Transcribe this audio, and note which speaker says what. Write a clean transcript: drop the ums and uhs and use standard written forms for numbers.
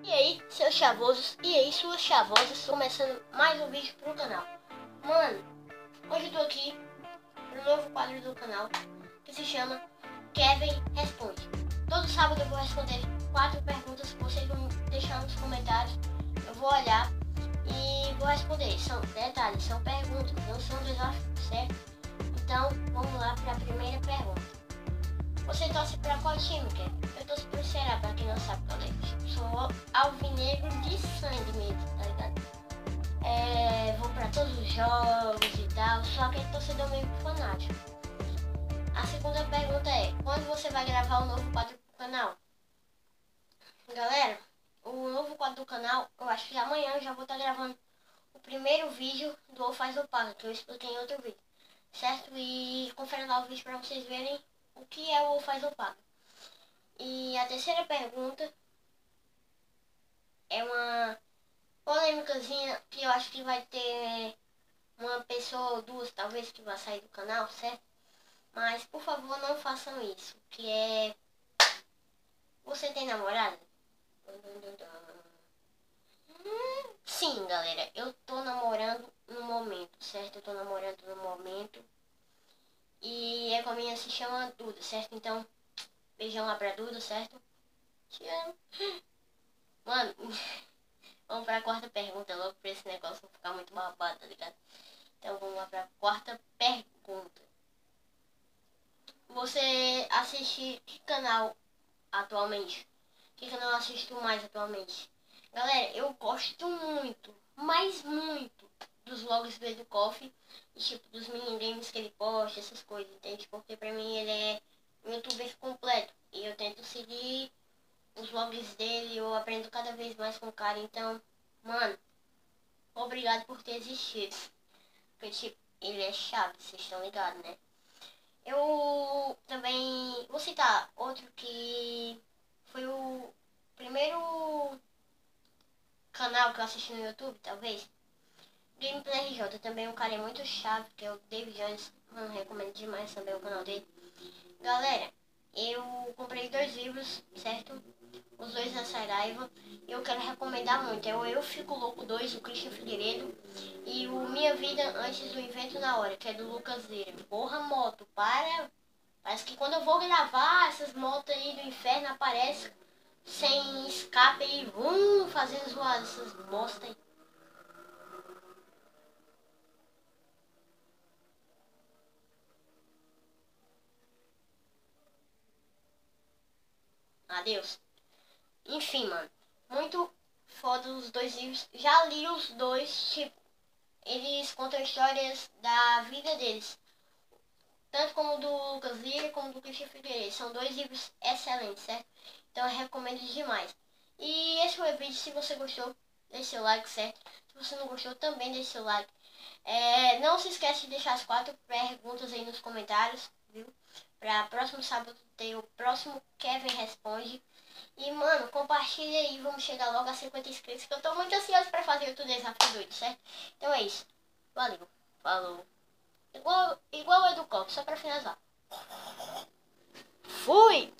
Speaker 1: E aí, seus chavosos, e aí, suas chavosas, começando mais um vídeo pro canal. Mano, hoje eu tô aqui no novo quadro do canal, que se chama Kevin Responde. Todo sábado eu vou responder 4 perguntas que vocês vão deixar nos comentários. Eu vou olhar e vou responder. São detalhes, são perguntas, não são desafios, certo? Então, vamos lá para a primeira pergunta. Você torce para qual time, Kevin? Eu torço pro Ceará, pra quem não sabe, galera. Sou alvinegro de sangue mesmo, tá ligado? Vou pra todos os jogos e tal, sou aquele torcedor meio fanático. A segunda pergunta é, quando você vai gravar o novo quadro pro canal? Galera, o novo quadro do canal, eu acho que amanhã eu já vou estar gravando o primeiro vídeo do Ou Faz ou Paga, que eu expliquei em outro vídeo, certo? E confere lá o vídeo pra vocês verem o que é o Ou Faz ou Paga. E a terceira pergunta é uma polêmicazinha que eu acho que vai ter uma pessoa ou duas, talvez, que vai sair do canal, certo? Mas, por favor, não façam isso, que é... Você tem namorada? Sim, galera, eu tô namorando no momento, certo? Eu tô namorando no momento. E é com a minha, se chama Duda, certo? Então, beijão lá pra Duda, certo? Te amo. Mano, vamos pra quarta pergunta logo pra esse negócio não ficar muito babado, tá ligado? Então vamos lá pra quarta pergunta. Você assiste que canal atualmente? Que canal eu assisto mais atualmente? Galera, eu gosto muito, mas muito, dos vlogs do Edu Coffee e tipo dos minigames que ele posta, essas coisas, entende? Porque pra mim ele é um youtuber completo e eu tento seguir os vlogs dele, eu aprendo cada vez mais com o cara, então, mano, obrigado por ter existido. Porque tipo, ele é chave, vocês estão ligados, né? Eu também vou citar outro que foi o primeiro canal que eu assisti no YouTube, talvez. Gameplay RJ, também um cara é muito chave, que é o David Jones. Mano, recomendo demais também o canal dele. Galera, eu comprei 2 livros, certo? Os dois da Saraiva. E eu quero recomendar muito. É o Eu Fico Louco 2, do Christian Figueiredo. E o Minha Vida Antes do Invento na Hora, que é do Lucas Zeira. Porra, moto, para. Parece que quando eu vou gravar, essas motos aí do inferno aparecem sem escape e fazendo zoar essas bosta aí. Adeus. Enfim, mano. Muito foda os 2 livros. Já li os dois, tipo, eles contam histórias da vida deles. Tanto como o do Lucas Lira como do Christian Figueiredo. São 2 livros excelentes, certo? Então eu recomendo demais. E esse foi o vídeo. Se você gostou, deixe seu like, certo? Se você não gostou, também deixe seu like. Não se esquece de deixar as 4 perguntas aí nos comentários, viu? Pra próximo sábado ter o próximo Kevin Responde. E, mano, compartilha aí, vamos chegar logo a 50 inscritos, que eu tô muito ansioso pra fazer o desafio doido, certo? Então é isso. Valeu. Falou. Igual o Edu Coffee, só pra finalizar. Fui!